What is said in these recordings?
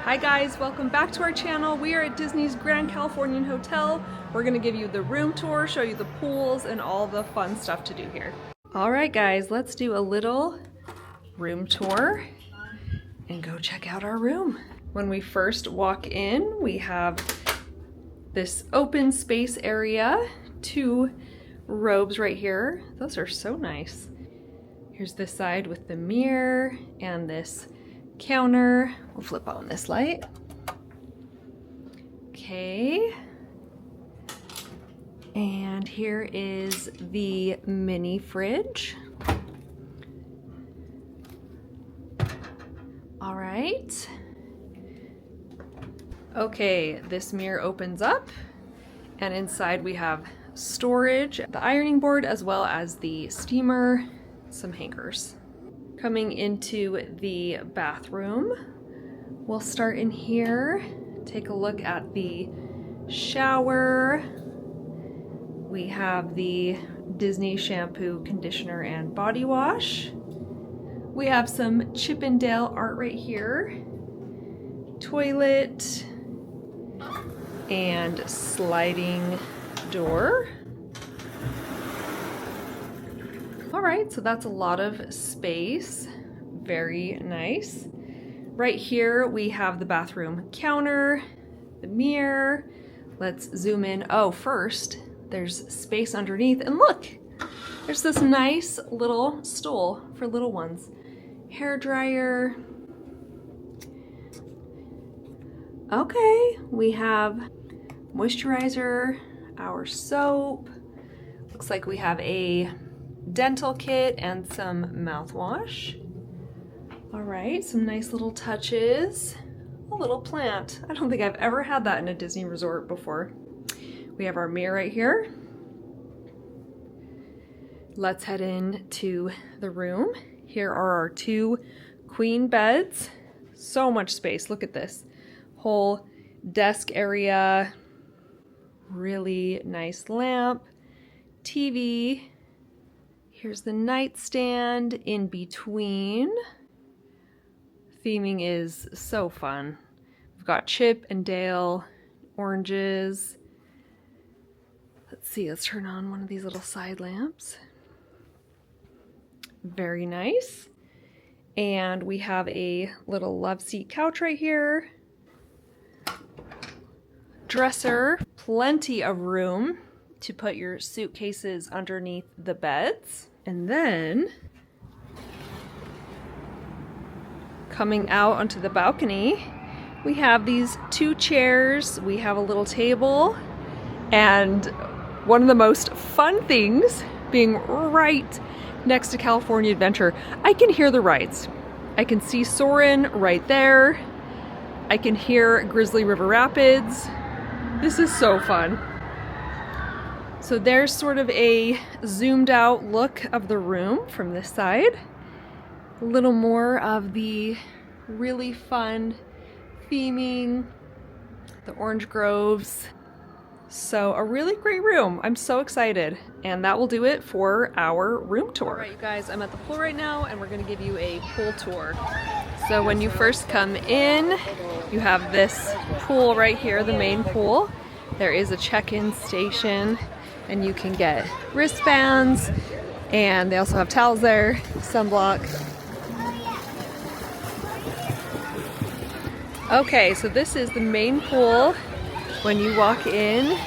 Hi guys, welcome back to our channel. We are at Disney's Grand Californian Hotel. We're gonna give you the room tour, show you the pools, and all the fun stuff to do here. All right guys, let's do a little room tour and go check out our room. When we first walk in, we have this open space area, 2 robes right here. Those are so nice. Here's this side with the mirror and this counter. We'll flip on this light. Okay. And here is the mini fridge. All right. Okay, this mirror opens up and inside we have storage, the ironing board, as well as the steamer, some hangers. Coming into the bathroom, we'll start in here, take a look at the shower. We have the Disney shampoo, conditioner, and body wash. We have some Chip 'n Dale art right here. Toilet and sliding door. All right, so that's a lot of space. Very nice. Right here we have the bathroom counter, the mirror. Let's zoom in. Oh, first there's space underneath, and look, there's this nice little stool for little ones. Hair dryer. Okay, we have moisturizer, our soap. Looks like we have a dental kit and some mouthwash. All right, some nice little touches. A little plant. I don't think I've ever had that in a Disney resort before. We have our mirror right here. Let's head into the room. Here are our 2 queen beds. So much space, look at this. Whole desk area. Really nice lamp. TV. Here's the nightstand in between. Theming is so fun. We've got Chip and Dale, oranges. Let's see, let's turn on one of these little side lamps. Very nice. And we have a little love seat couch right here. Dresser, plenty of room to put your suitcases underneath the beds. And then, coming out onto the balcony, we have these 2 chairs, we have a little table, and one of the most fun things, being right next to California Adventure, I can hear the rides. I can see Soarin' right there. I can hear Grizzly River Rapids. This is so fun. So there's sort of a zoomed out look of the room from this side. A little more of the really fun theming, the orange groves. So a really great room. I'm so excited. And that will do it for our room tour. All right, you guys, I'm at the pool right now and we're gonna give you a pool tour. So when you first come in, you have this pool right here, the main pool. There is a check-in station and you can get wristbands, and they also have towels there, sunblock. Okay, so this is the main pool. When you walk in,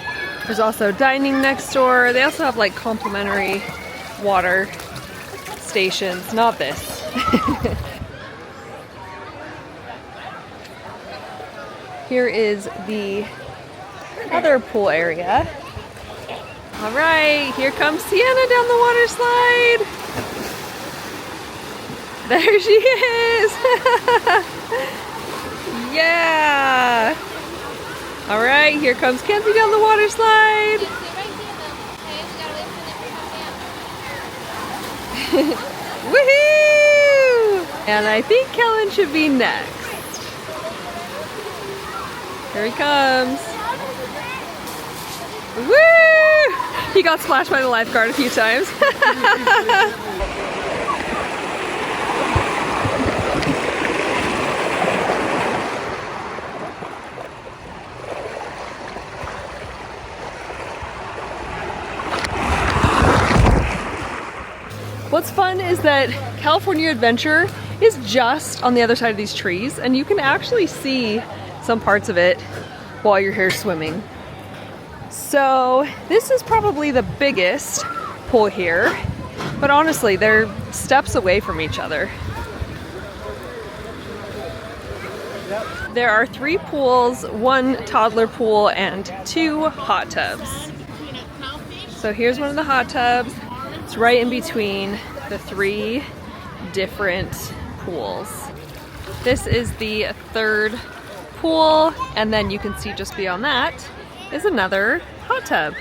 there's also dining next door. They also have like complimentary water stations, not this. Here is the other pool area. All right, here comes Sienna down the water slide. There she is. Yeah. All right, here comes Kenzie down the water slide. Woohoo! And I think Kellen should be next. Here he comes. Woo! He got splashed by the lifeguard a few times. what's fun is that California Adventure is just on the other side of these trees, and you can actually see some parts of it while you're here swimming. So this is probably the biggest pool here, but honestly, they're steps away from each other. There are 3 pools, 1 toddler pool, and 2 hot tubs. So here's one of the hot tubs. It's right in between the 3 different pools. This is the 3rd pool, and then you can see just beyond that is another hot tub.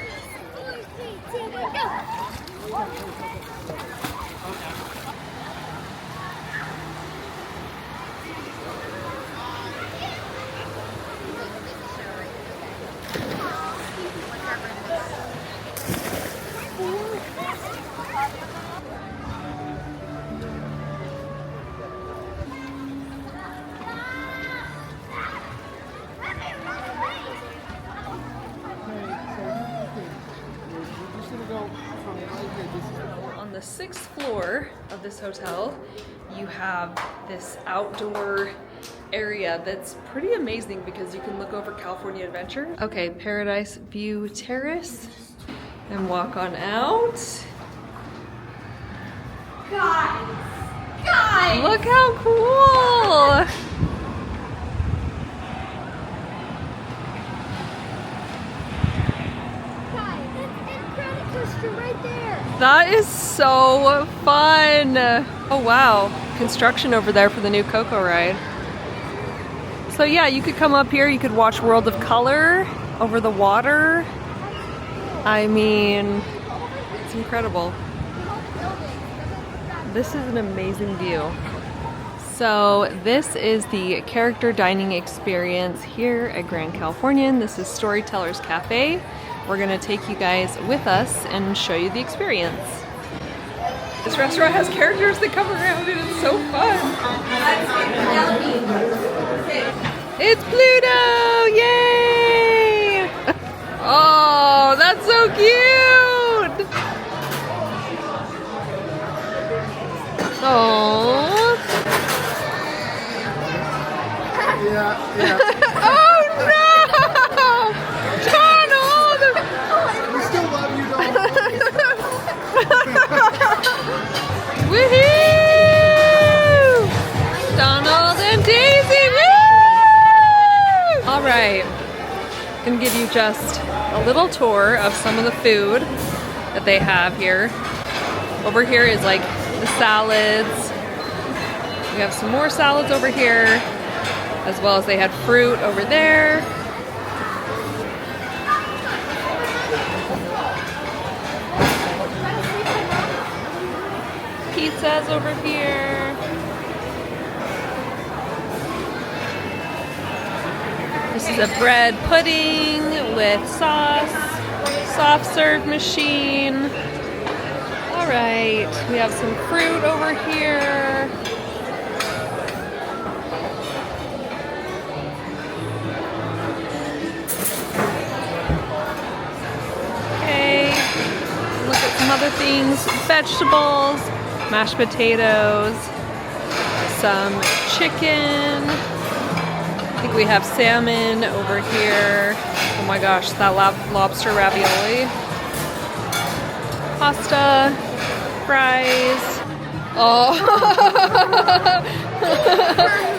On the 6th floor of this hotel, you have this outdoor area that's pretty amazing because you can look over California Adventure. Okay, Paradise View Terrace, and walk on out. Guys! Look how cool! Right there. That is so fun. Oh wow, construction over there for the new Coco ride. So yeah, you could come up here, you could watch World of Color over the water. I mean, it's incredible. This is an amazing view. So this is the character dining experience here at Grand Californian. This is Storytellers Cafe. We're gonna take you guys with us and show you the experience. This restaurant has characters that come around and it's so fun. It's Pluto, yay! Oh, that's so cute! Oh. Yeah. Oh no! We still love you, though. Woohoo! Donald and Daisy, woo! All right, I'm gonna give you just a little tour of some of the food that they have here. Over here is like the salads. We have some more salads over here, as well as they had fruit over there. Pizzas over here. This is a bread pudding with sauce, soft serve machine. All right, we have some fruit over here. Okay, look at some other things, vegetables, mashed potatoes, some chicken. I think we have salmon over here. Oh my gosh, that lobster ravioli. Pasta, fries. Oh,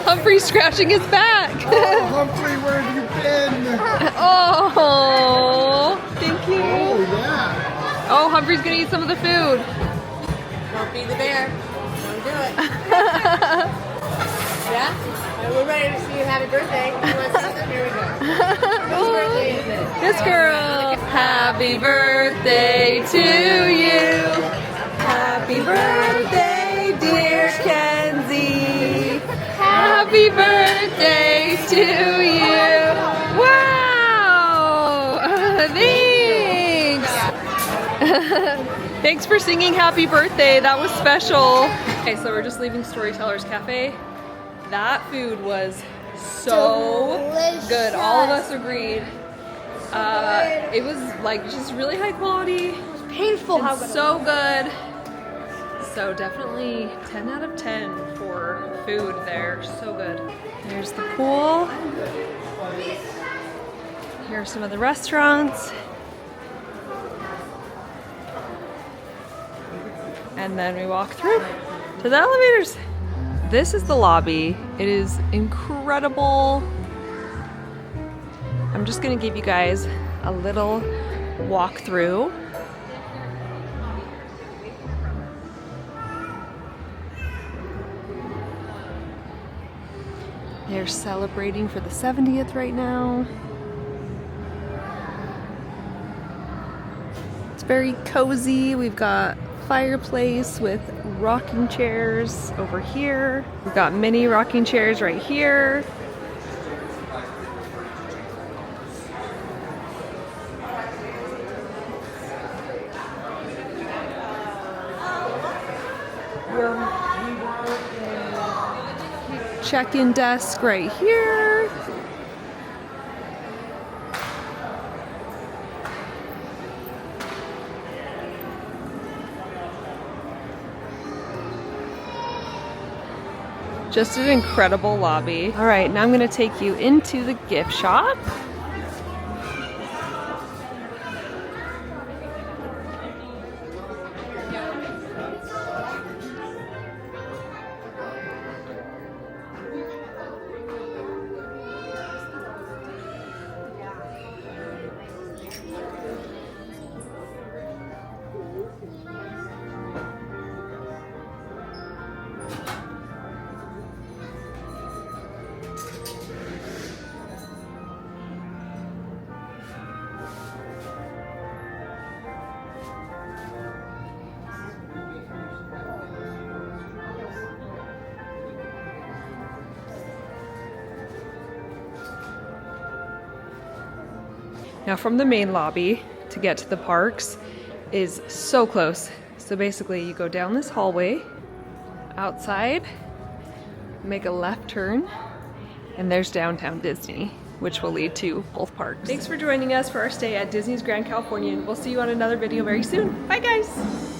Humphrey's scratching his back. Oh, Humphrey, where have you been? Oh, thank you. Oh, yeah. Oh, Humphrey's gonna eat some of the food. Don't be the bear. Don't do it. Yeah? We're ready to see you. Happy birthday. You want to see them? Here we go. Whose birthday is it? This girl. Happy birthday to you. Happy birthday, dear Kenzie. Happy birthday to you. Wow. Thanks. Thanks for singing happy birthday. That was special. Okay, so we're just leaving Storytellers Cafe. That food was so good. All of us agreed. It was like just really high quality. Painful how It's so good. So definitely 10 out of 10 for food there. So good. There's the pool. Here are some of the restaurants. And then we walk through to the elevators. This is the lobby. It is incredible. I'm just gonna give you guys a little walk through. They're celebrating for the 70th right now. It's very cozy. We've got fireplace with rocking chairs over here. We've got mini rocking chairs right here. Check-in desk right here. Just an incredible lobby. All right, now I'm gonna take you into the gift shop. Now from the main lobby to get to the parks is so close. So basically you go down this hallway, outside, make a left turn, and there's downtown Disney, which will lead to both parks. Thanks for joining us for our stay at Disney's Grand Californian. We'll see you on another video very soon. Bye guys!